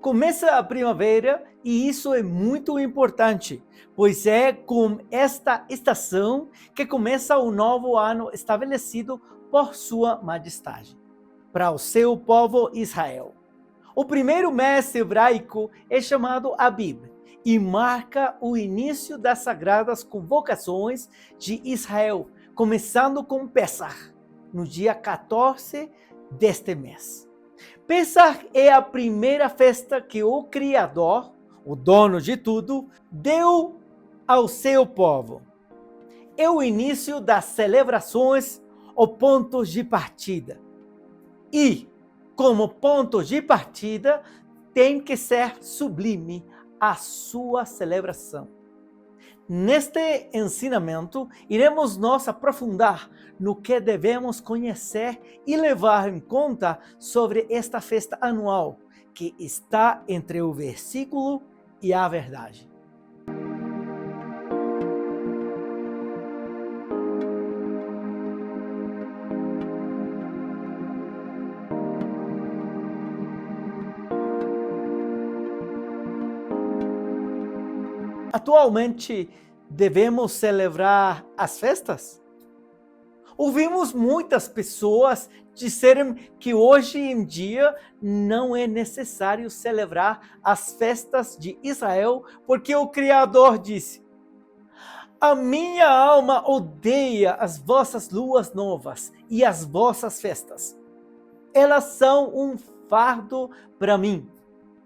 Começa a primavera e isso é muito importante, pois é com esta estação que começa o novo ano estabelecido por Sua Majestade, para o seu povo Israel. O primeiro mês hebraico é chamado Abib e marca o início das sagradas convocações de Israel, começando com Pesach, no dia 14 deste mês. Pesach é a primeira festa que o Criador, o dono de tudo, deu ao seu povo. É o início das celebrações ou pontos de partida. E, como ponto de partida, tem que ser sublime a sua celebração. Neste ensinamento, iremos nos aprofundar no que devemos conhecer e levar em conta sobre esta festa anual, que está entre o versículo e a verdade. Atualmente, devemos celebrar as festas? Ouvimos muitas pessoas dizerem que hoje em dia não é necessário celebrar as festas de Israel, porque o Criador disse: a minha alma odeia as vossas luas novas e as vossas festas. Elas são um fardo para mim.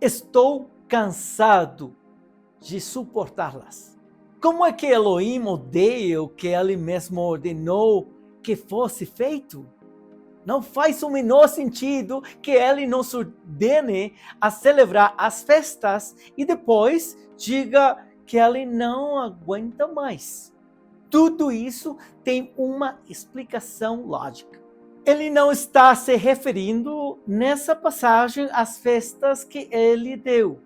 Estou cansado de suportá-las. Como é que Elohim odeia o que ele mesmo ordenou que fosse feito? Não faz o menor sentido que ele nos ordene a celebrar as festas e depois diga que ele não aguenta mais. Tudo isso tem uma explicação lógica. Ele não está se referindo nessa passagem às festas que ele deu.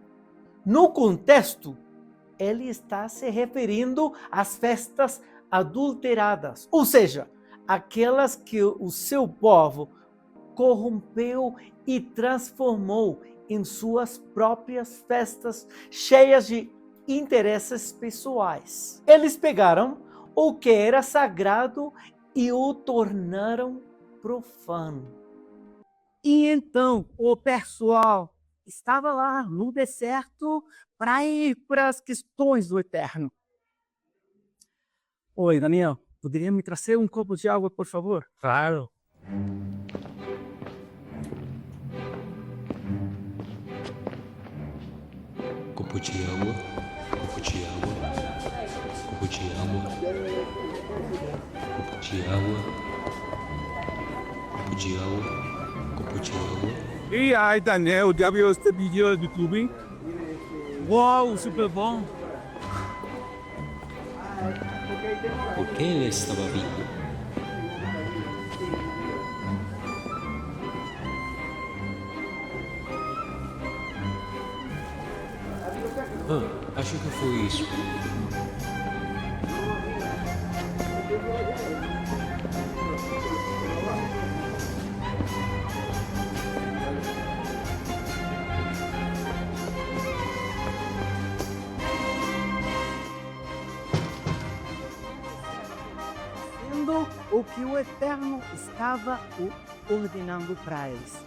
No contexto, ele está se referindo às festas adulteradas, ou seja, aquelas que o seu povo corrompeu e transformou em suas próprias festas cheias de interesses pessoais. Eles pegaram o que era sagrado e o tornaram profano. E então o pessoal estava lá no deserto para ir para as questões do eterno. Oi, Daniel, poderia me trazer um copo de água, por favor? Claro. Copo de água, copo de água, copo de água, copo de água, copo de água, copo de água. E aí, Daniel, já viu este vídeo do YouTube? Uau, super bom! Por que ele estava vivo? Acho que foi isso. O que o Eterno estava ordenando para eles.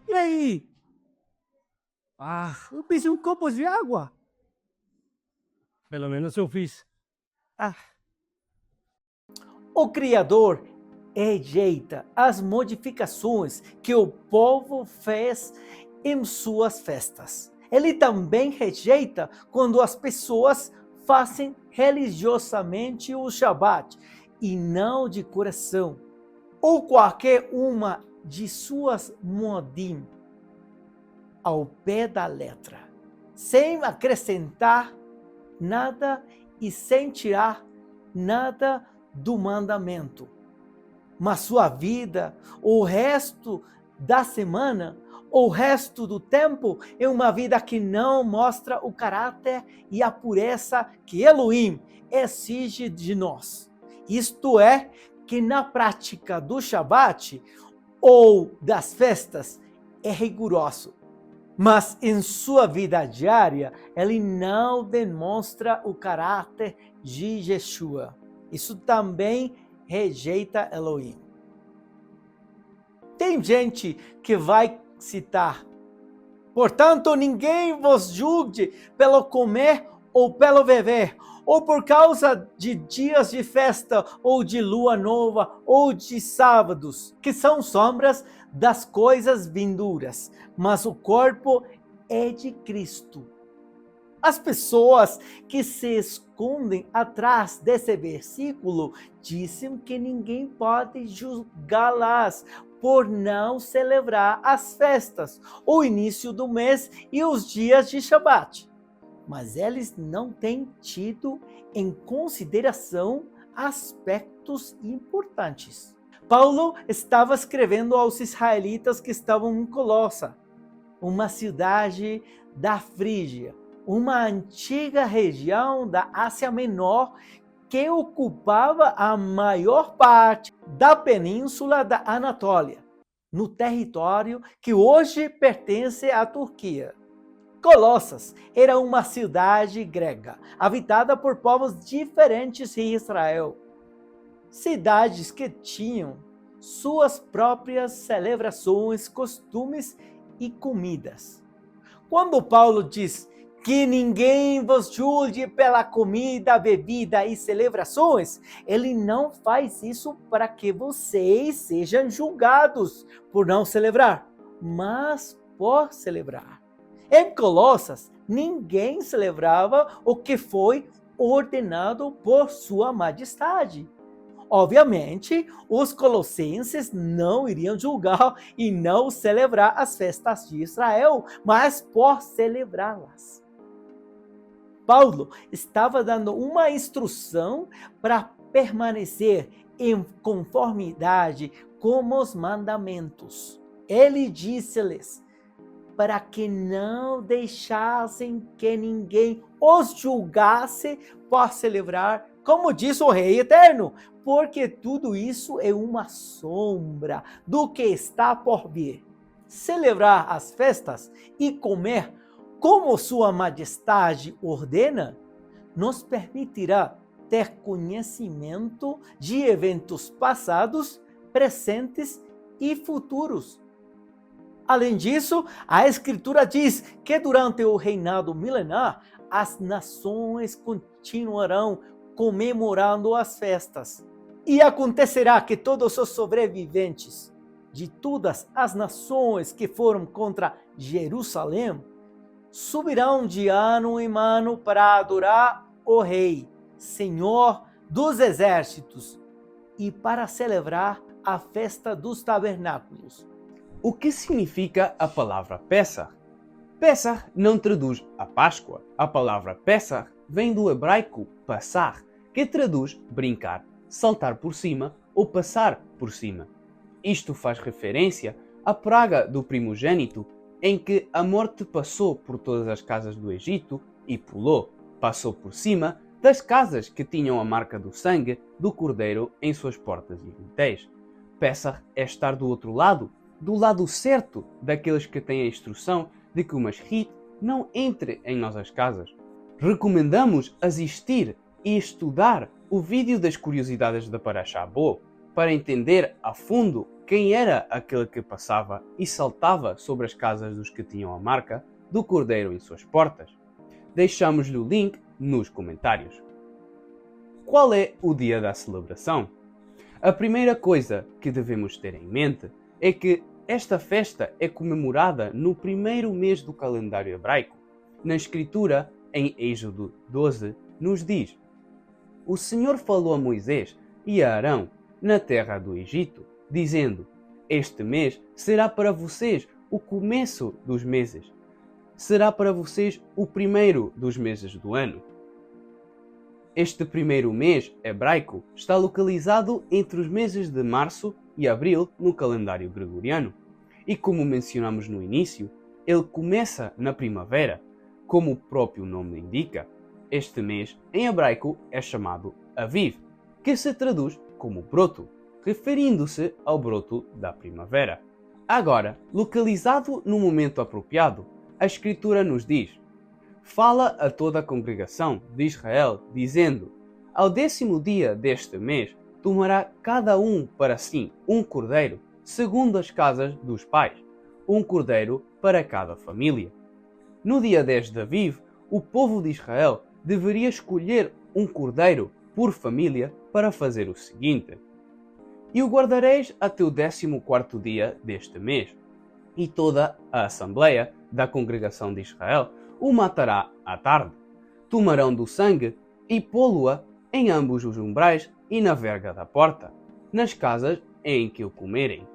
E aí? Eu pedi um copo de água. Pelo menos eu fiz. O Criador rejeita as modificações que o povo fez em suas festas. Ele também rejeita quando as pessoas fazem religiosamente o Shabat e não de coração, ou qualquer uma de suas modim ao pé da letra, sem acrescentar nada e sem tirar nada do mandamento. Mas sua vida, o resto da semana, o resto do tempo, é uma vida que não mostra o caráter e a pureza que Elohim exige de nós. Isto é, que na prática do Shabat ou das festas, é rigoroso, mas em sua vida diária ele não demonstra o caráter de Yeshua. Isso também rejeita Elohim. Tem gente que vai citar: portanto, ninguém vos julgue pelo comer ou pelo beber, ou por causa de dias de festa, ou de lua nova, ou de sábados, que são sombras das coisas vindouras, mas o corpo é de Cristo. As pessoas que se escondem atrás desse versículo dizem que ninguém pode julgá-las por não celebrar as festas, o início do mês e os dias de Shabat. Mas eles não têm tido em consideração aspectos importantes. Paulo estava escrevendo aos israelitas que estavam em Colossa, uma cidade da Frígia, uma antiga região da Ásia Menor que ocupava a maior parte da península da Anatólia, no território que hoje pertence à Turquia. Colossas era uma cidade grega, habitada por povos diferentes em Israel. Cidades que tinham suas próprias celebrações, costumes e comidas. Quando Paulo diz que ninguém vos julgue pela comida, bebida e celebrações, ele não faz isso para que vocês sejam julgados por não celebrar, mas por celebrar. Em Colossas, ninguém celebrava o que foi ordenado por sua majestade. Obviamente, os colossenses não iriam julgar e não celebrar as festas de Israel, mas por celebrá-las. Paulo estava dando uma instrução para permanecer em conformidade com os mandamentos. Ele disse-lhes para que não deixassem que ninguém os julgasse por celebrar, como diz o Rei Eterno, porque tudo isso é uma sombra do que está por vir. Celebrar as festas e comer como Sua Majestade ordena, nos permitirá ter conhecimento de eventos passados, presentes e futuros. Além disso, a Escritura diz que durante o reinado milenar, as nações continuarão comemorando as festas. E acontecerá que todos os sobreviventes de todas as nações que foram contra Jerusalém subirão de ano em ano para adorar o Rei, Senhor dos Exércitos, e para celebrar a festa dos tabernáculos. O que significa a palavra Pessah? Pessah não traduz a Páscoa. A palavra Pessah vem do hebraico passar, que traduz brincar, saltar por cima ou passar por cima. Isto faz referência à praga do primogênito, em que a morte passou por todas as casas do Egito e passou por cima das casas que tinham a marca do sangue do cordeiro em suas portas e dintéis. Pessah é estar do outro lado, do lado certo daqueles que têm a instrução de que o Mashrit não entre em nossas casas. Recomendamos assistir e estudar o vídeo das curiosidades da Parashá Bo para entender a fundo quem era aquele que passava e saltava sobre as casas dos que tinham a marca do cordeiro em suas portas. Deixamos-lhe o link nos comentários. Qual é o dia da celebração? A primeira coisa que devemos ter em mente é que esta festa é comemorada no primeiro mês do calendário hebraico. Na Escritura, em Êxodo 12, nos diz: O Senhor falou a Moisés e a Arão na terra do Egito, dizendo: Este mês será para vocês o começo dos meses. Será para vocês o primeiro dos meses do ano. Este primeiro mês hebraico está localizado entre os meses de março e abril no calendário gregoriano. E como mencionamos no início, ele começa na primavera. Como o próprio nome indica, este mês em hebraico é chamado Aviv, que se traduz como broto, referindo-se ao broto da primavera. Agora, localizado no momento apropriado, a Escritura nos diz: fala a toda a congregação de Israel, dizendo: ao 10º dia deste mês, tomará cada um para si um cordeiro, segundo as casas dos pais, um cordeiro para cada família. No dia 10 de Aviv, o povo de Israel deveria escolher um cordeiro por família para fazer o seguinte: e o guardareis até o 14º dia deste mês, e toda a assembleia da congregação de Israel o matará à tarde. Tomarão do sangue e pô-lo-a em ambos os umbrais e na verga da porta, nas casas em que o comerem.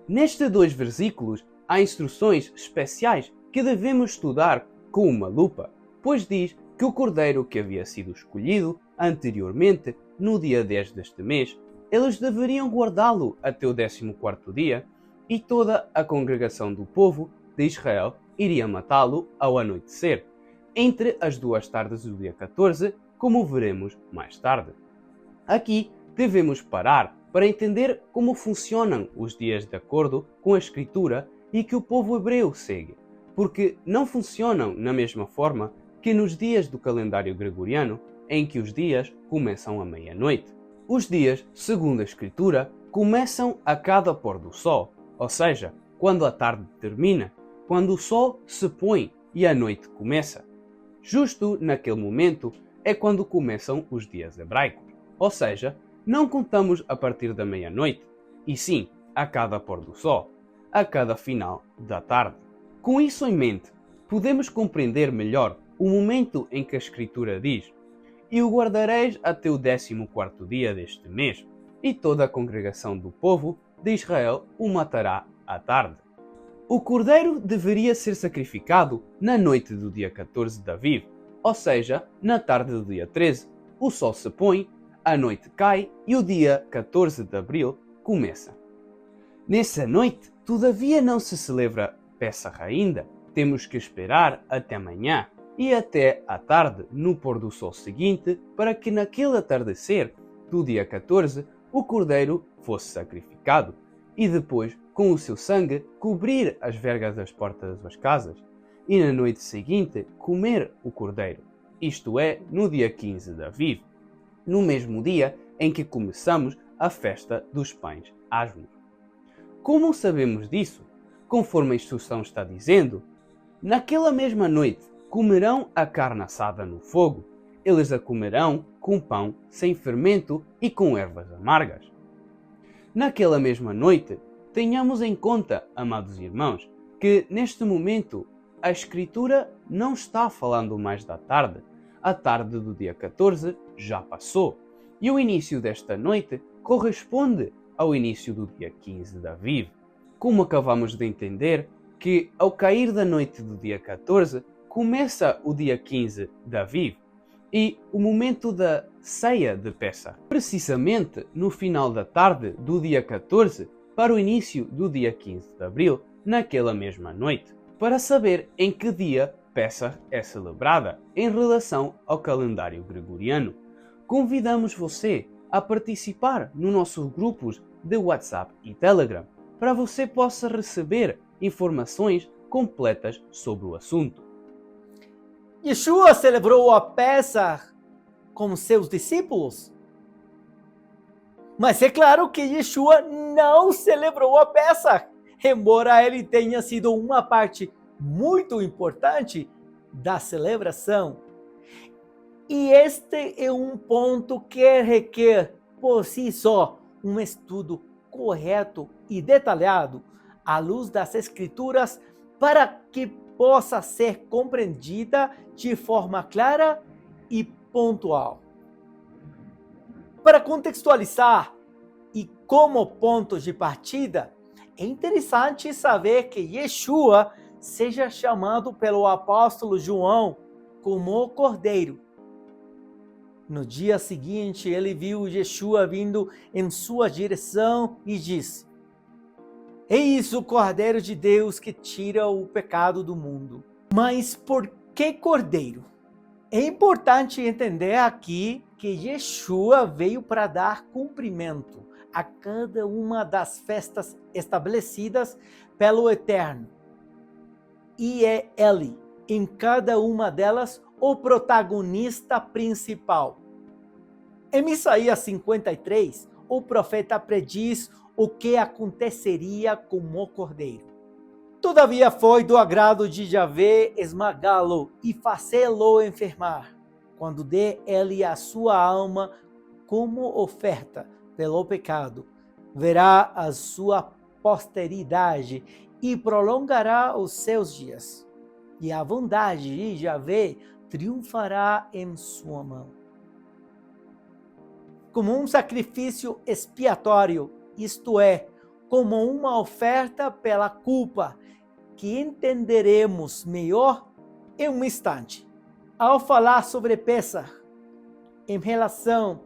Nestes 2 versículos há instruções especiais que devemos estudar com uma lupa, pois diz que o cordeiro que havia sido escolhido anteriormente, no dia 10 deste mês, eles deveriam guardá-lo até o 14º dia, e toda a congregação do povo de Israel iria matá-lo ao anoitecer, entre as 2 tardes do dia 14, como veremos mais tarde. Aqui devemos parar para entender como funcionam os dias de acordo com a Escritura e que o povo hebreu segue, porque não funcionam na mesma forma que nos dias do calendário gregoriano, em que os dias começam à meia-noite. Os dias, segundo a Escritura, começam a cada pôr do sol, ou seja, quando a tarde termina, quando o sol se põe e a noite começa. Justo naquele momento é quando começam os dias hebraicos, ou seja, não contamos a partir da meia-noite, e sim a cada pôr do sol, a cada final da tarde. Com isso em mente, podemos compreender melhor o momento em que a Escritura diz: e o guardareis até o 14º dia deste mês, e toda a congregação do povo de Israel o matará à tarde. O cordeiro deveria ser sacrificado na noite do dia 14 de Aviv, ou seja, na tarde do dia 13. O sol se põe, a noite cai e o dia 14 de abril começa. Nessa noite, todavia, não se celebra Pessach ainda. Temos que esperar até amanhã e até à tarde, no pôr do sol seguinte, para que naquele atardecer do dia 14 o cordeiro fosse sacrificado, e depois, com o seu sangue, cobrir as vergas das portas das casas, e na noite seguinte comer o cordeiro, isto é, no dia 15 de Aviv, no mesmo dia em que começamos a festa dos pães asmos. Como sabemos disso? Conforme a instrução está dizendo, naquela mesma noite comerão a carne assada no fogo. Eles a comerão com pão sem fermento e com ervas amargas. Naquela mesma noite, tenhamos em conta, amados irmãos, que neste momento a Escritura não está falando mais da tarde. A tarde do dia 14 já passou, e o início desta noite corresponde ao início do dia 15 de Aviv. Como acabamos de entender que ao cair da noite do dia 14 começa o dia 15 de Aviv e o momento da ceia de Pessach, precisamente no final da tarde do dia 14 para o início do dia 15 de Abril, naquela mesma noite, para saber em que dia Pessach é celebrada em relação ao calendário gregoriano. Convidamos você a participar nos nossos grupos de WhatsApp e Telegram, para você possa receber informações completas sobre o assunto. Yeshua celebrou a Pessach com seus discípulos? Mas é claro que Yeshua não celebrou a Pessach, embora ele tenha sido uma parte muito importante da celebração. E este é um ponto que requer, por si só, um estudo correto e detalhado à luz das Escrituras para que possa ser compreendida de forma clara e pontual. Para contextualizar e como ponto de partida, é interessante saber que Yeshua seja chamado pelo apóstolo João como o Cordeiro. No dia seguinte, ele viu Yeshua vindo em sua direção e disse: eis o Cordeiro de Deus que tira o pecado do mundo. Mas por que Cordeiro? É importante entender aqui que Yeshua veio para dar cumprimento a cada uma das festas estabelecidas pelo Eterno. E é Ele, em cada uma delas, o protagonista principal. Em Isaías 53, o profeta prediz o que aconteceria com o cordeiro. Todavia foi do agrado de Javé esmagá-lo e fazê-lo enfermar, quando dê ele a sua alma como oferta pelo pecado. Verá a sua posteridade e prolongará os seus dias. E a bondade de Javé triunfará em sua mão. Como um sacrifício expiatório, isto é, como uma oferta pela culpa, que entenderemos melhor em um instante. Ao falar sobre Pessah, em relação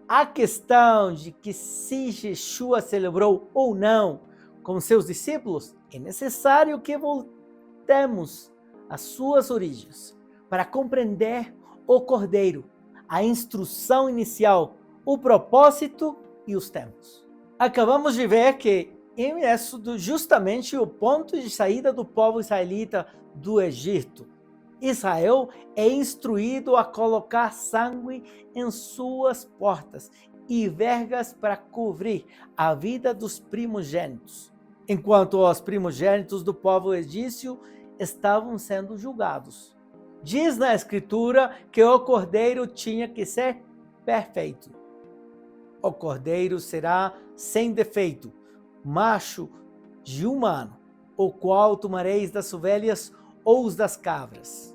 à questão de que se Yeshua celebrou ou não com seus discípulos, é necessário que voltemos às suas origens para compreender o Cordeiro, a instrução inicial, o propósito e os tempos. Acabamos de ver que em Êxodo, justamente o ponto de saída do povo israelita do Egito, Israel é instruído a colocar sangue em suas portas e vergas para cobrir a vida dos primogênitos, enquanto os primogênitos do povo egípcio estavam sendo julgados. Diz na Escritura que o cordeiro tinha que ser perfeito. O cordeiro será sem defeito, macho de 1 ano, o qual tomareis das ovelhas ou os das cabras.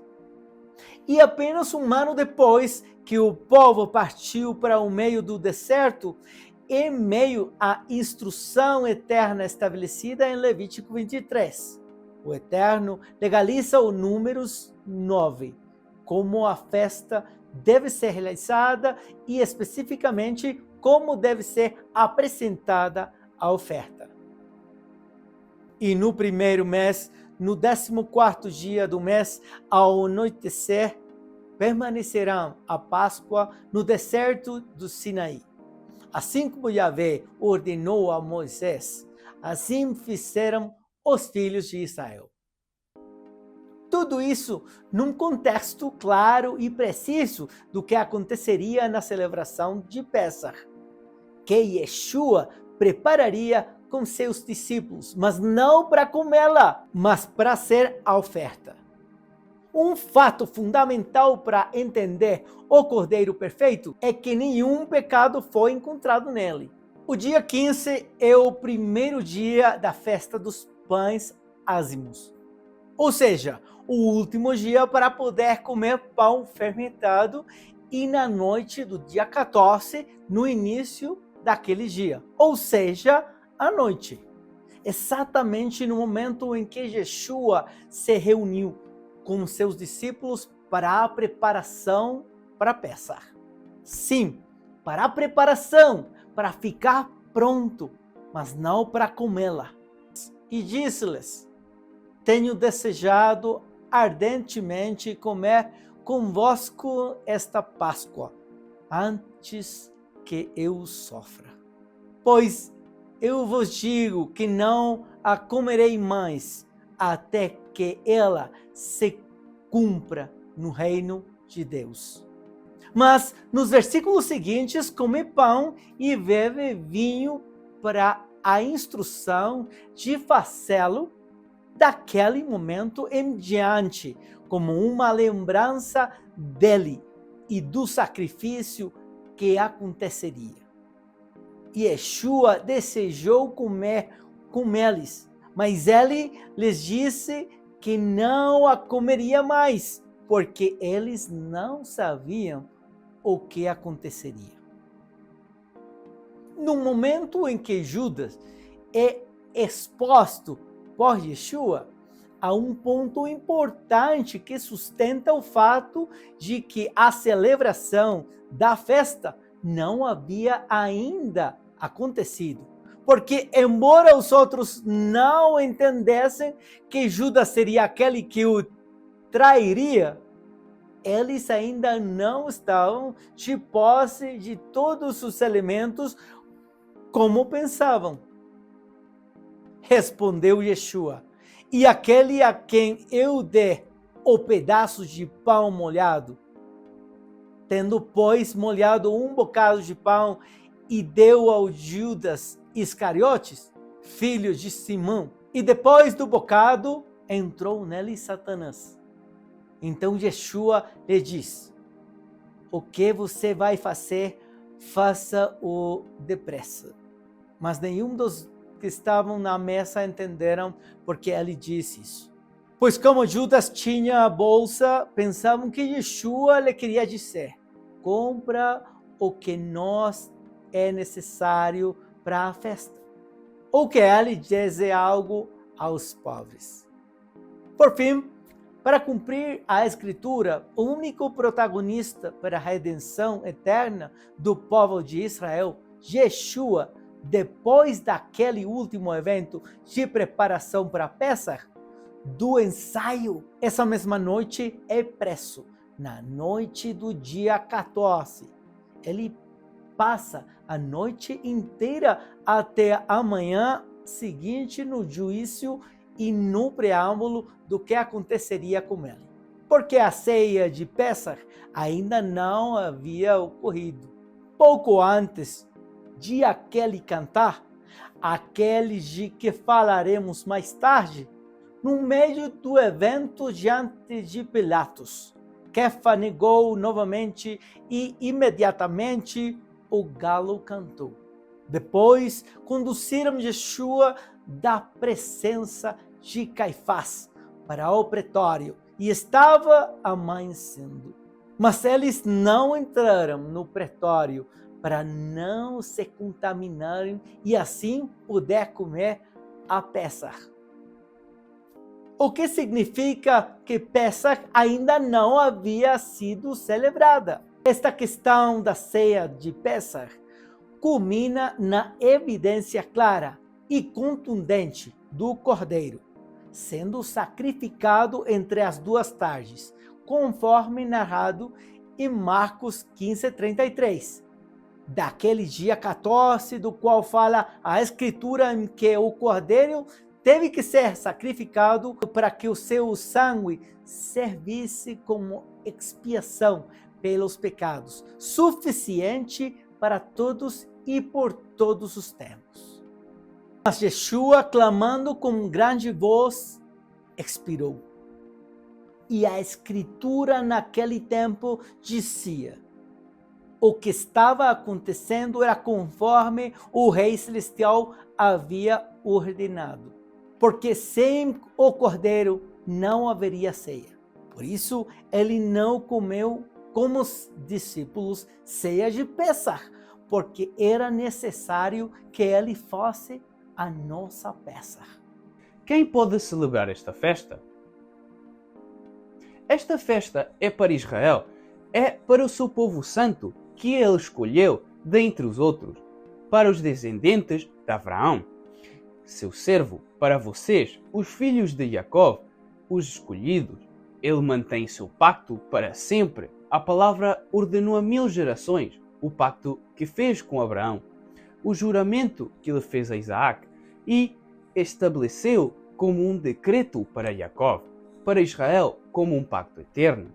E apenas 1 ano depois que o povo partiu para o meio do deserto, em meio à instrução eterna estabelecida em Levítico 23, o Eterno legaliza o Números 9, como a festa deve ser realizada e especificamente como deve ser apresentada a oferta. E no primeiro mês, no 14º dia do mês, ao anoitecer, permanecerão a Páscoa no deserto do Sinaí. Assim como Yahvé ordenou a Moisés, assim fizeram os filhos de Israel. Tudo isso num contexto claro e preciso do que aconteceria na celebração de Pessah, que Yeshua prepararia com seus discípulos, mas não para comê-la, mas para ser a oferta. Um fato fundamental para entender o Cordeiro Perfeito é que nenhum pecado foi encontrado nele. O dia 15 é o primeiro dia da festa dos pães ázimos, ou seja, o último dia para poder comer pão fermentado, e na noite do dia 14, no início daquele dia, ou seja, à noite, exatamente no momento em que Yeshua se reuniu com seus discípulos para a preparação para Pessah. Sim, para a preparação, para ficar pronto, mas não para comê-la. E disse-lhes: tenho desejado ardentemente comer convosco esta Páscoa, antes que eu sofra. Pois eu vos digo que não a comerei mais, até que ela se cumpra no reino de Deus. Mas nos versículos seguintes, come pão e bebe vinho para a instrução de fazê-lo daquele momento em diante, como uma lembrança dele e do sacrifício que aconteceria. Yeshua desejou comer com eles, mas ele lhes disse que não a comeria mais, porque eles não sabiam o que aconteceria. No momento em que Judas é exposto por Yeshua, há um ponto importante que sustenta o fato de que a celebração da festa não havia ainda acontecido. Porque, embora os outros não entendessem que Judas seria aquele que o trairia, eles ainda não estavam de posse de todos os elementos como pensavam. respondeu Yeshua, e aquele a quem eu dê o pedaço de pão molhado. Tendo, pois, molhado um bocado de pão e deu ao Judas Iscariotes, filho de Simão. E depois do bocado, entrou nele Satanás. Então Yeshua lhe disse: o que você vai fazer, faça-o depressa. Mas nenhum dos que estavam na mesa entenderam porque ele disse isso. Pois como Judas tinha a bolsa, pensavam que Yeshua lhe queria dizer: compra o que nos é necessário para a festa. Ou que ele disse algo aos pobres. Por fim, para cumprir a Escritura, o único protagonista para a redenção eterna do povo de Israel, Yeshua, depois daquele último evento de preparação para Pessah, do ensaio, essa mesma noite é preso. Na noite do dia 14, ele passa a noite inteira até a manhã seguinte no juízo e no preâmbulo do que aconteceria com ele. Porque a ceia de Pessah ainda não havia ocorrido. Pouco antes de aquele cantar, aquele de que falaremos mais tarde, no meio do evento diante de Pilatos, Kefa negou novamente e imediatamente o galo cantou. Depois conduziram Yeshua da presença de Caifás para o pretório e estava amanhecendo. Mas eles não entraram no pretório para não se contaminarem e assim poder comer a Pessah. O que significa que Pessah ainda não havia sido celebrada. Esta questão da ceia de Pessah culmina na evidência clara e contundente do Cordeiro, sendo sacrificado entre as duas tardes, conforme narrado em Marcos 15:33. Daquele dia 14, do qual fala a Escritura, em que o Cordeiro teve que ser sacrificado para que o seu sangue servisse como expiação pelos pecados, suficiente para todos e por todos os tempos. Mas Yeshua, clamando com grande voz, expirou. E a Escritura naquele tempo dizia: o que estava acontecendo era conforme o Rei Celestial havia ordenado. Porque sem o Cordeiro não haveria ceia. Por isso, ele não comeu como os discípulos ceia de Pessah, porque era necessário que ele fosse a nossa Pessah. Quem pode celebrar esta festa? Esta festa é para Israel, é para o seu povo santo, que ele escolheu dentre os outros, para os descendentes de Abraão, seu servo, para vocês, os filhos de Jacó, os escolhidos. Ele mantém seu pacto para sempre. A palavra ordenou a 1000 gerações, o pacto que fez com Abraão, o juramento que ele fez a Isaac, e estabeleceu como um decreto para Jacó, para Israel como um pacto eterno.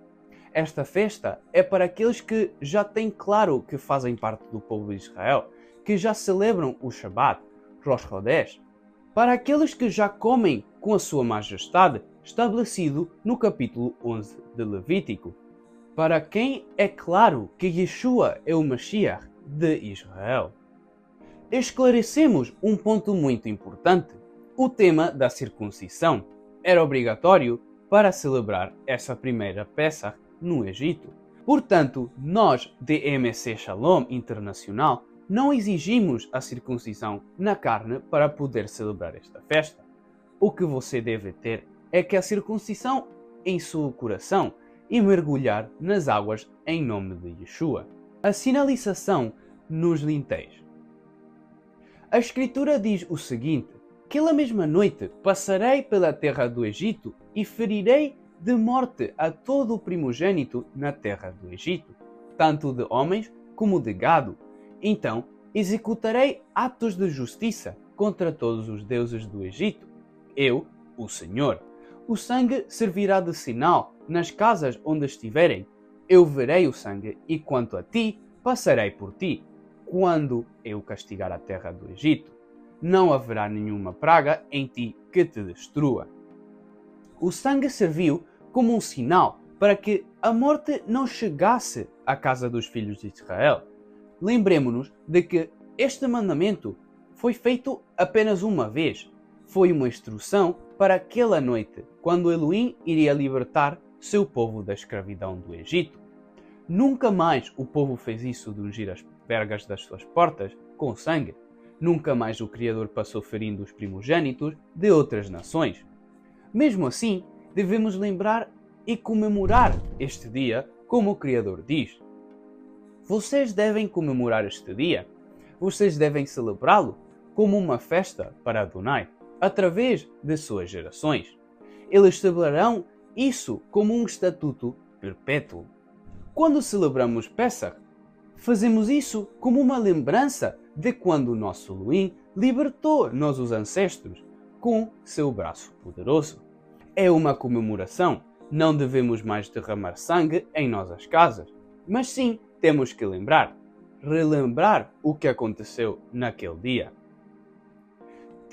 Esta festa é para aqueles que já têm claro que fazem parte do povo de Israel, que já celebram o Shabat, Rosh Chodesh, para aqueles que já comem com a sua majestade, estabelecido no capítulo 11 de Levítico, para quem é claro que Yeshua é o Mashiach de Israel. Esclarecemos um ponto muito importante. O tema da circuncisão era obrigatório para celebrar essa primeira Pessah no Egito. Portanto, nós, DMC Shalom Internacional, não exigimos a circuncisão na carne para poder celebrar esta festa. O que você deve ter é que a circuncisão em seu coração e mergulhar nas águas em nome de Yeshua. A sinalização nos lintéis. A Escritura diz o seguinte: aquela mesma noite passarei pela terra do Egito e ferirei de morte a todo o primogênito na terra do Egito, tanto de homens como de gado. Então executarei atos de justiça contra todos os deuses do Egito. Eu, o Senhor. O sangue servirá de sinal nas casas onde estiverem. Eu verei o sangue e quanto a ti, passarei por ti, quando eu castigar a terra do Egito. Não haverá nenhuma praga em ti que te destrua. O sangue serviu como um sinal para que a morte não chegasse à casa dos filhos de Israel. Lembremo-nos de que este mandamento foi feito apenas uma vez. Foi uma instrução para aquela noite, quando Elohim iria libertar seu povo da escravidão do Egito. Nunca mais o povo fez isso de ungir as vergas das suas portas com sangue. Nunca mais o Criador passou ferindo os primogênitos de outras nações. Mesmo assim, devemos lembrar e comemorar este dia como o Criador diz. Vocês devem comemorar este dia. Vocês devem celebrá-lo como uma festa para Adonai, através de suas gerações. Eles celebrarão isso como um estatuto perpétuo. Quando celebramos Pessah, fazemos isso como uma lembrança de quando o nosso Elohim libertou nós os ancestros com seu braço poderoso. É uma comemoração. Não devemos mais derramar sangue em nossas casas, mas sim temos que relembrar o que aconteceu naquele dia.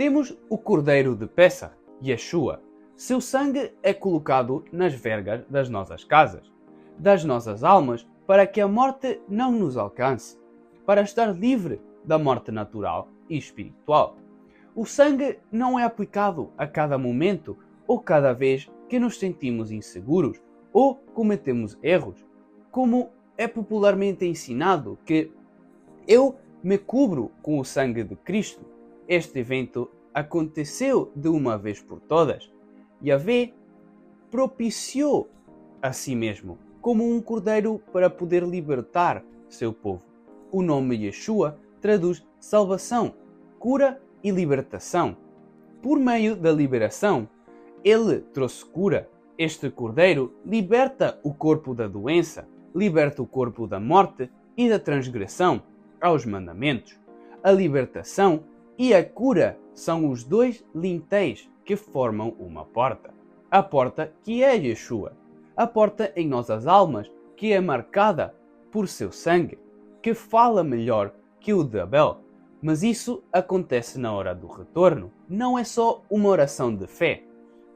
Temos o Cordeiro de Pessah, Yeshua. Seu sangue é colocado nas vergas das nossas casas, das nossas almas, para que a morte não nos alcance, para estar livre da morte natural e espiritual. O sangue não é aplicado a cada momento ou cada vez que nos sentimos inseguros ou cometemos erros, como é popularmente ensinado que eu me cubro com o sangue de Cristo. Este evento aconteceu de uma vez por todas. Yahvé propiciou a si mesmo como um cordeiro para poder libertar seu povo. O nome Yeshua traduz salvação, cura e libertação. Por meio da liberação, ele trouxe cura. Este cordeiro liberta o corpo da doença, liberta o corpo da morte e da transgressão aos mandamentos. A libertação e a cura são os dois lintéis que formam uma porta. A porta que é Yeshua. A porta em nossas almas, que é marcada por seu sangue, que fala melhor que o de Abel. Mas isso acontece na hora do retorno. Não é só uma oração de fé.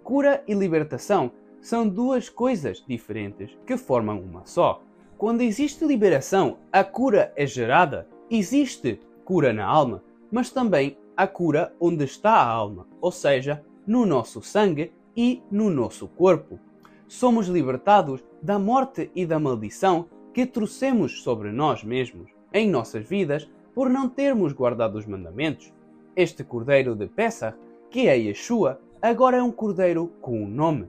Cura e libertação são duas coisas diferentes que formam uma só. Quando existe liberação, a cura é gerada. Existe cura na alma, mas também a cura onde está a alma, ou seja, no nosso sangue e no nosso corpo. Somos libertados da morte e da maldição que trouxemos sobre nós mesmos, em nossas vidas, por não termos guardado os mandamentos. Este cordeiro de Pessah, que é Yeshua, agora é um cordeiro com um nome.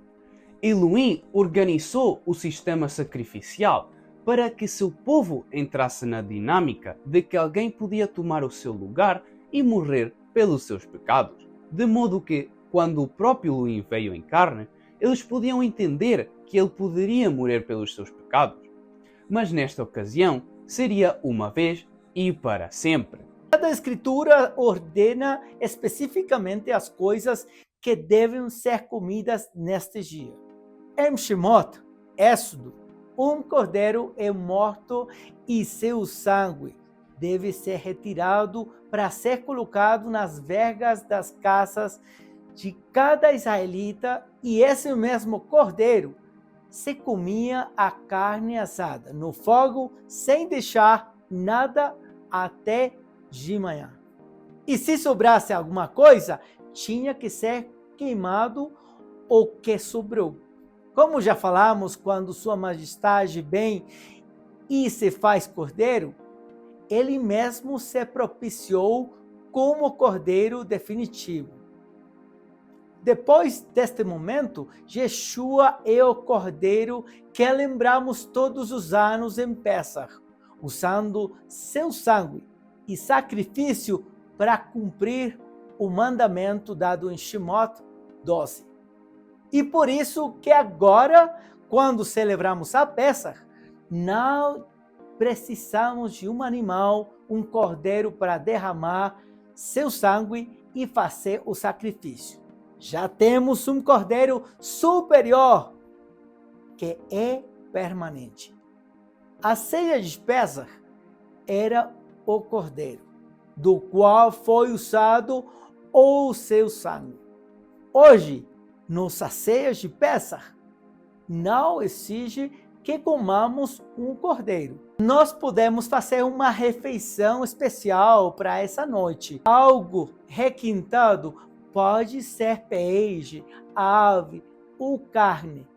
Elohim organizou o sistema sacrificial para que seu povo entrasse na dinâmica de que alguém podia tomar o seu lugar e morrer pelos seus pecados, de modo que, quando o próprio Elohim veio em carne, eles podiam entender que ele poderia morrer pelos seus pecados. Mas nesta ocasião, seria uma vez e para sempre. Cada escritura ordena especificamente as coisas que devem ser comidas neste dia. Em Shemot, Êxodo, um cordeiro é morto e seu sangue deve ser retirado para ser colocado nas vergas das casas de cada israelita, e esse mesmo cordeiro se comia a carne assada no fogo sem deixar nada até de manhã. E se sobrasse alguma coisa, tinha que ser queimado o que sobrou. Como já falamos, quando Sua Majestade vem e se faz cordeiro, ele mesmo se propiciou como cordeiro definitivo. Depois deste momento, Yeshua é o cordeiro que lembramos todos os anos em Pessah, usando seu sangue e sacrifício para cumprir o mandamento dado em Shemot 12. E por isso que agora, quando celebramos a Pessah, não precisamos de um animal, um cordeiro para derramar seu sangue e fazer o sacrifício. Já temos um cordeiro superior, que é permanente. A ceia de Pésach era o cordeiro, do qual foi usado o seu sangue. Hoje, nossa ceia de Pésach não exige que comamos um cordeiro. Nós podemos fazer uma refeição especial para essa noite. Algo requintado pode ser peixe, ave ou carne,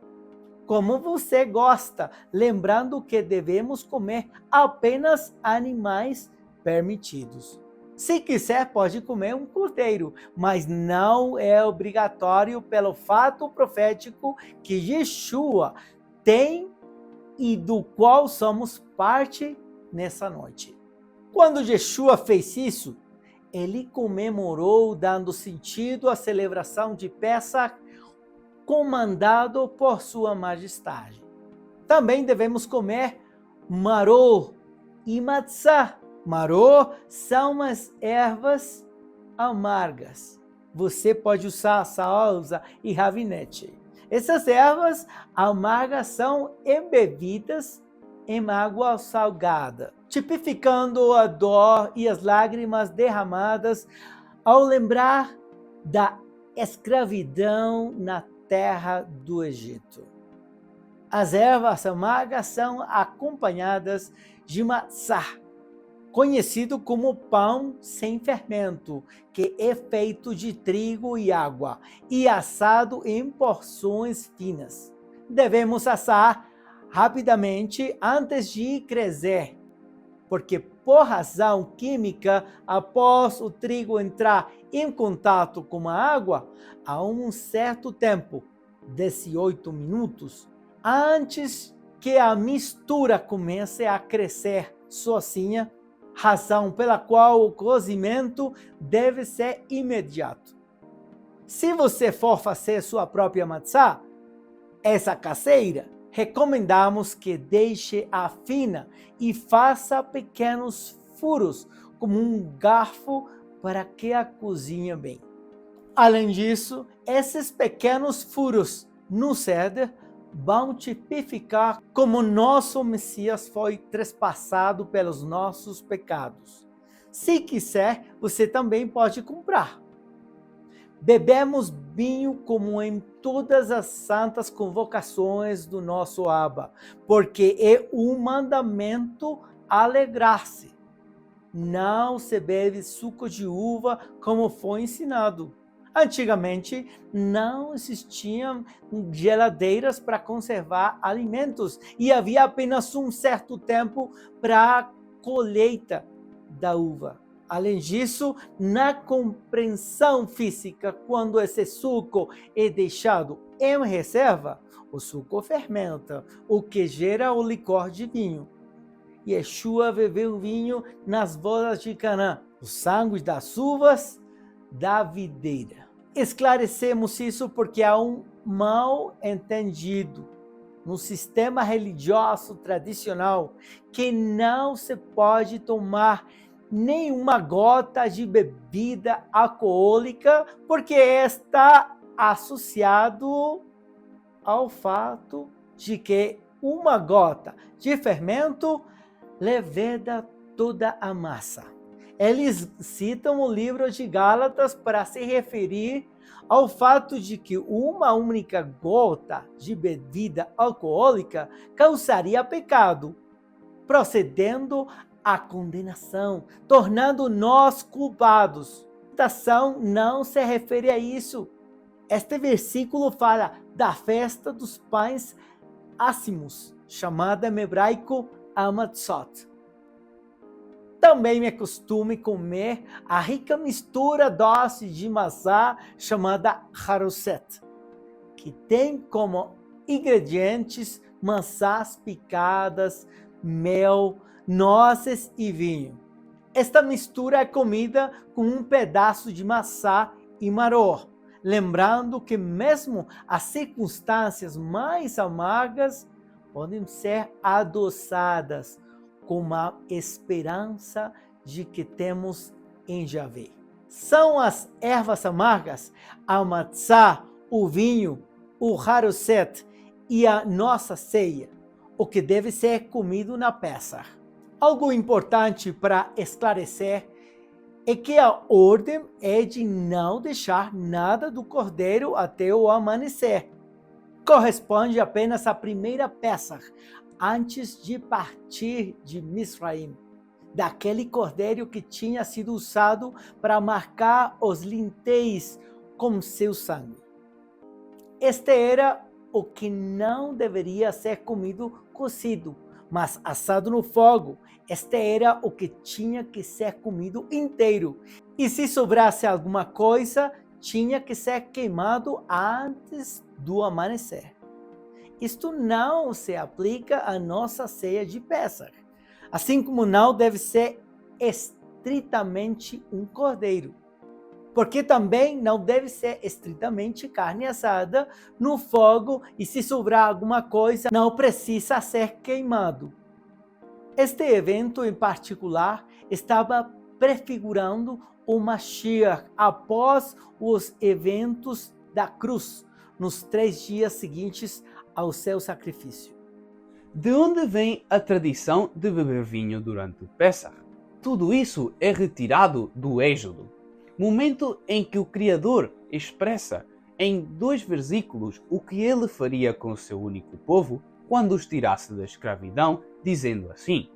como você gosta, lembrando que devemos comer apenas animais permitidos. Se quiser, pode comer um cordeiro, mas não é obrigatório pelo fato profético que Yeshua tem e do qual somos parte nessa noite. Quando Yeshua fez isso, ele comemorou dando sentido à celebração de Pésach, comandado por sua majestade. Também devemos comer maror e matzá. Maror são as ervas amargas. Você pode usar salsa e ravinete. Essas ervas amargas são embebidas em água salgada, tipificando a dor e as lágrimas derramadas ao lembrar da escravidão na terra do Egito. As ervas amargas são acompanhadas de matzá, conhecido como pão sem fermento, que é feito de trigo e água e assado em porções finas. Devemos assar rapidamente antes de crescer, porque por razão química, após o trigo entrar em contato com a água, há um certo tempo, 18 minutos, antes que a mistura comece a crescer sozinha, razão pela qual o cozimento deve ser imediato. Se você for fazer sua própria matzá, essa caseira, recomendamos que deixe-a fina e faça pequenos furos como um garfo para que a cozinhe bem. Além disso, esses pequenos furos no ceder vão tipificar como nosso Messias foi trespassado pelos nossos pecados. Se quiser, você também pode comprar. Bebemos vinho como em todas as santas convocações do nosso Abba, porque é um mandamento alegrar-se. Não se bebe suco de uva como foi ensinado. Antigamente, não existiam geladeiras para conservar alimentos e havia apenas um certo tempo para a colheita da uva. Além disso, na compreensão física, quando esse suco é deixado em reserva, o suco fermenta, o que gera o licor de vinho. Yeshua bebeu vinho nas bodas de Canaã, o sangue das uvas da videira. Esclarecemos isso porque há um mal entendido no sistema religioso tradicional que não se pode tomar nenhuma gota de bebida alcoólica porque está associado ao fato de que uma gota de fermento leveda toda a massa. Eles citam o livro de Gálatas para se referir ao fato de que uma única gota de bebida alcoólica causaria pecado, procedendo à condenação, tornando nós culpados. A citação não se refere a isso. Este versículo fala da festa dos pães ácimos, chamada em hebraico Hamatzot. Também é costume comer a rica mistura doce de maçã chamada haruset, que tem como ingredientes maçãs picadas, mel, nozes e vinho. Esta mistura é comida com um pedaço de maçã e maror, lembrando que mesmo as circunstâncias mais amargas podem ser adoçadas com a esperança de que temos em Javé. são as ervas amargas, a matzá, o vinho, o haroset e a nossa ceia, o que deve ser comido na Pessah. Algo importante para esclarecer é que a ordem é de não deixar nada do cordeiro até o amanhecer. Corresponde apenas à primeira Pessah, antes de partir de Misraim, daquele cordeiro que tinha sido usado para marcar os lintéis com seu sangue. Este era o que não deveria ser comido cozido, mas assado no fogo. Este era o que tinha que ser comido inteiro. E se sobrasse alguma coisa, tinha que ser queimado antes do amanhecer. Isto não se aplica à nossa ceia de Pessah, assim como não deve ser estritamente um cordeiro, porque também não deve ser estritamente carne assada no fogo e se sobrar alguma coisa, não precisa ser queimado. Este evento em particular estava prefigurando o Mashiach após os eventos da cruz, nos 3 dias seguintes ao seu sacrifício. De onde vem a tradição de beber vinho durante o Pessah? Tudo isso é retirado do Êxodo, momento em que o Criador expressa em 2 versículos o que ele faria com o seu único povo quando os tirasse da escravidão, dizendo assim: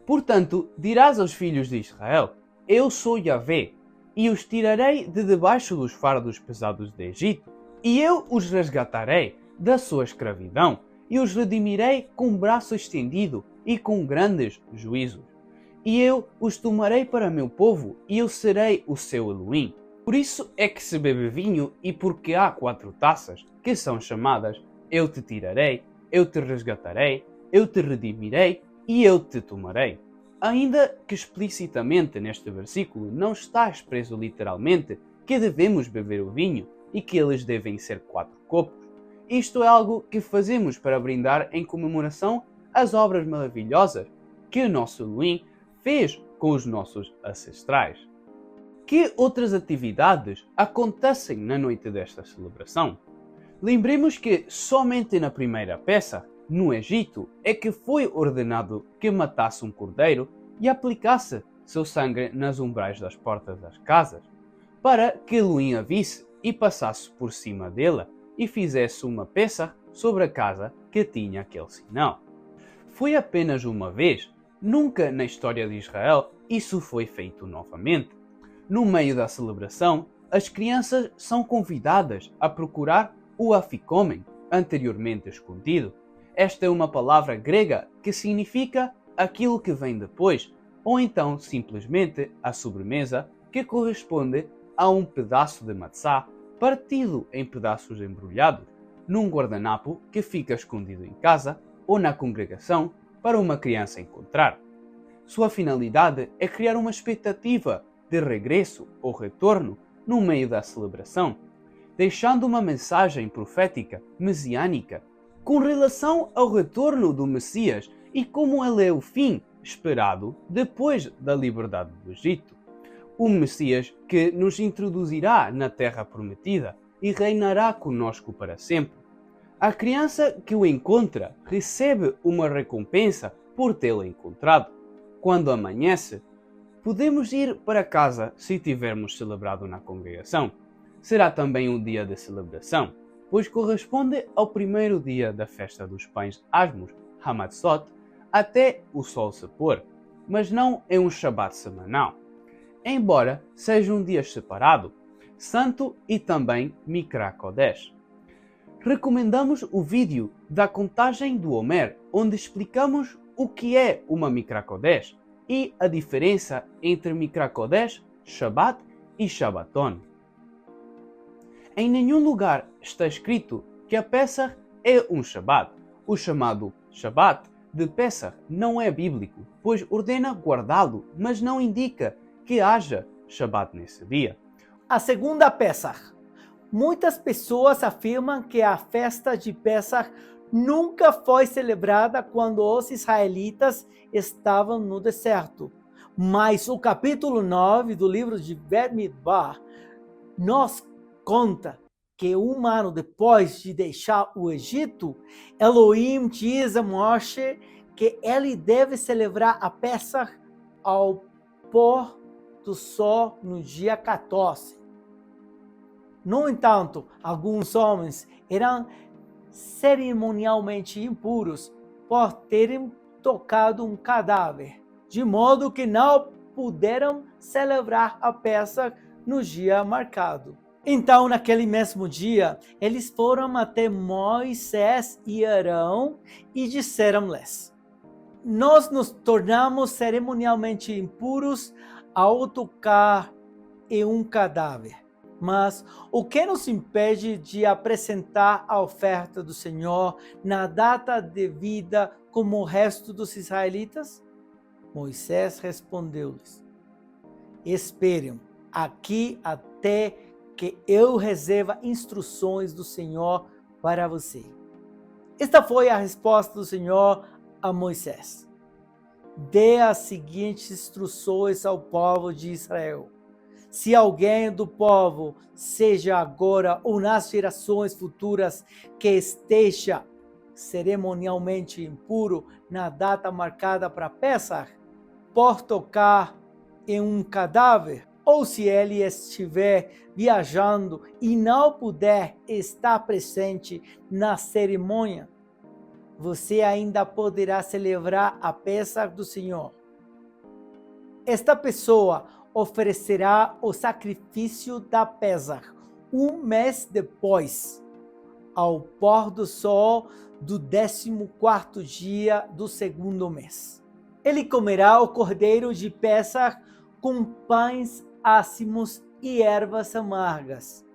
Portanto, dirás aos filhos de Israel: Eu sou Yahvé, e os tirarei de debaixo dos fardos pesados do Egito, e eu os resgatarei da sua escravidão, e os redimirei com braço estendido e com grandes juízos. E eu os tomarei para meu povo, e eu serei o seu Elohim. Por isso é que se bebe vinho, e porque há 4 taças, que são chamadas Eu te tirarei, Eu te resgatarei, Eu te redimirei, e Eu te tomarei. Ainda que explicitamente neste versículo não está expresso literalmente que devemos beber o vinho, e que eles devem ser 4 copos, isto é algo que fazemos para brindar em comemoração às obras maravilhosas que o nosso Elohim fez com os nossos ancestrais. Que outras atividades acontecem na noite desta celebração? Lembremos que somente na primeira Pessah, no Egito, é que foi ordenado que matasse um cordeiro e aplicasse seu sangue nas umbrais das portas das casas, para que Elohim a visse e passasse por cima dela e fizesse uma Pessah sobre a casa que tinha aquele sinal. Foi apenas uma vez, nunca na história de Israel isso foi feito novamente. No meio da celebração, as crianças são convidadas a procurar o afikomen, anteriormente escondido. Esta é uma palavra grega que significa aquilo que vem depois, ou então simplesmente a sobremesa, que corresponde a um pedaço de matzá partido em pedaços embrulhados, num guardanapo que fica escondido em casa ou na congregação para uma criança encontrar. Sua finalidade é criar uma expectativa de regresso ou retorno no meio da celebração, deixando uma mensagem profética messiânica com relação ao retorno do Messias e como ele é o fim esperado depois da liberdade do Egito. O Messias que nos introduzirá na Terra Prometida e reinará conosco para sempre. A criança que o encontra recebe uma recompensa por tê-lo encontrado. Quando amanhece, podemos ir para casa se tivermos celebrado na congregação. Será também um dia de celebração, pois corresponde ao primeiro dia da festa dos pães asmos, Hamatzot, até o sol se pôr, mas não é um Shabat semanal. Embora seja um dia separado, santo e também Mikra Kodesh. Recomendamos o vídeo da contagem do Homer, onde explicamos o que é uma Mikra Kodesh e a diferença entre Mikra Kodesh, Shabbat e Shabbaton. Em nenhum lugar está escrito que a Pessah é um Shabbat. O chamado Shabbat de Pessah não é bíblico, pois ordena guardá-lo, mas não indica que haja Shabbat nesse dia. A segunda Pessah. Muitas pessoas afirmam que a festa de Pessah nunca foi celebrada quando os israelitas estavam no deserto, Mas o capítulo 9 do livro de Bamidbar nos conta que um ano depois de deixar o Egito, Elohim diz a Moshe que ele deve celebrar a Pessah ao pôr do sol no dia 14. No entanto, alguns homens eram cerimonialmente impuros por terem tocado um cadáver, de modo que não puderam celebrar a Pessah no dia marcado. Então, naquele mesmo dia, eles foram até Moisés e Arão e disseram-lhes: nós nos tornamos cerimonialmente impuros ao tocar em um cadáver. Mas o que nos impede de apresentar a oferta do Senhor na data devida como o resto dos israelitas? Moisés respondeu-lhes: esperem aqui até que eu receba instruções do Senhor para você. Esta foi a resposta do Senhor a Moisés: dê as seguintes instruções ao povo de Israel. Se alguém do povo, seja agora ou nas gerações futuras, que esteja cerimonialmente impuro na data marcada para Pessah, por tocar em um cadáver, ou se ele estiver viajando e não puder estar presente na cerimônia, você ainda poderá celebrar a Pessah do Senhor. Esta pessoa oferecerá o sacrifício da Pessah um mês depois, ao pôr do sol do 14º dia do segundo mês. Ele comerá o cordeiro de Pessah com pães ácimos e ervas amargas.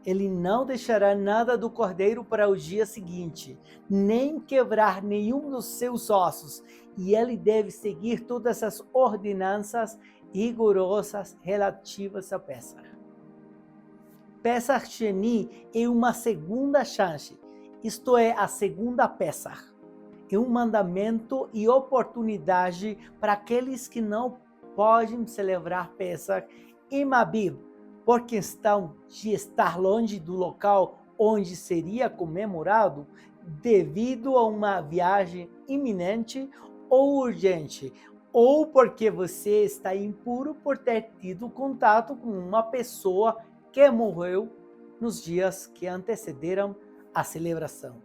Ele não deixará nada do cordeiro para o dia seguinte, nem quebrar nenhum dos seus ossos, e ele deve seguir todas as ordenanças rigorosas relativas a Pessah. Pessah Sheni é uma segunda chance, isto é, a segunda Pessah. É um mandamento e oportunidade para aqueles que não podem celebrar Pessah em Abib, por questão de estar longe do local onde seria comemorado, devido a uma viagem iminente ou urgente, ou porque você está impuro por ter tido contato com uma pessoa que morreu nos dias que antecederam a celebração.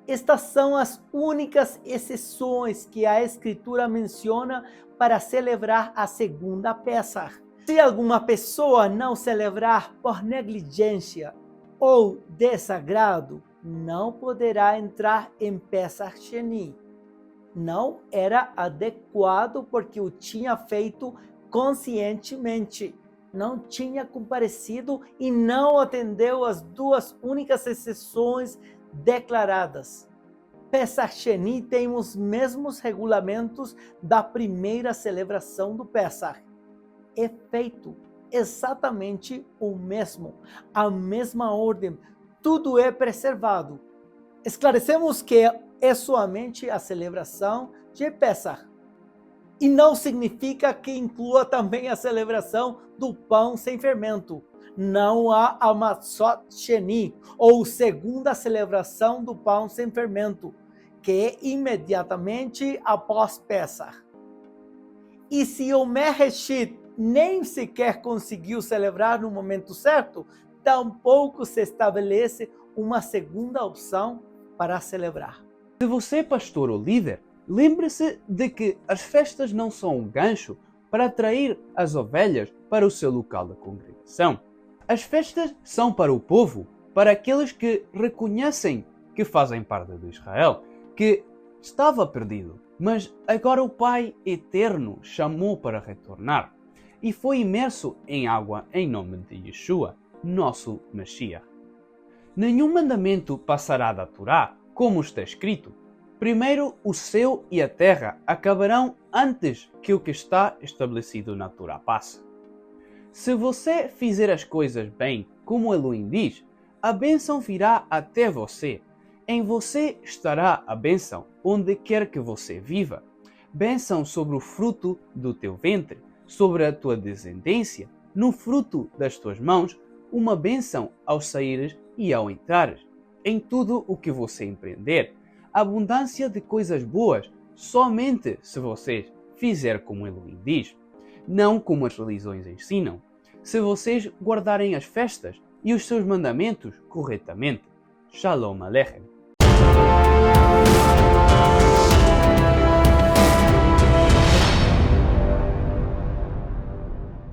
Estas são as únicas exceções que a Escritura menciona para celebrar a segunda Pessah. Se alguma pessoa não celebrar por negligência ou desagrado, não poderá entrar em Pessah Sheni. Não era adequado porque o tinha feito conscientemente, não tinha comparecido e não atendeu às duas únicas exceções declaradas. Pessah Sheni tem os mesmos regulamentos da primeira celebração do Pessah. É feito exatamente o mesmo, a mesma ordem, tudo é preservado. Esclarecemos que é somente a celebração de Pessah. E não significa que inclua também a celebração do pão sem fermento. Não há a Matzot Sheni, ou segunda celebração do pão sem fermento, que é imediatamente após Pessah. E se o Mereshit nem sequer conseguiu celebrar no momento certo, tampouco se estabelece uma segunda opção para celebrar. Se você é pastor ou líder, lembre-se de que as festas não são um gancho para atrair as ovelhas para o seu local de congregação. As festas são para o povo, para aqueles que reconhecem que fazem parte de Israel, que estava perdido, mas agora o Pai Eterno chamou para retornar e foi imerso em água em nome de Yeshua, nosso Mashiach. Nenhum mandamento passará da Torá, como está escrito: primeiro o céu e a terra acabarão antes que o que está estabelecido na Torá passe. Se você fizer as coisas bem, como Elohim diz, a bênção virá até você. Em você estará a bênção, onde quer que você viva. bênção sobre o fruto do teu ventre, sobre a tua descendência, no fruto das tuas mãos, uma bênção ao saíres e ao entrares, em tudo o que você empreender, abundância de coisas boas, somente se vocês fizer como Elohim diz, não como as religiões ensinam, se vocês guardarem as festas e os seus mandamentos corretamente. Shalom Aleichem.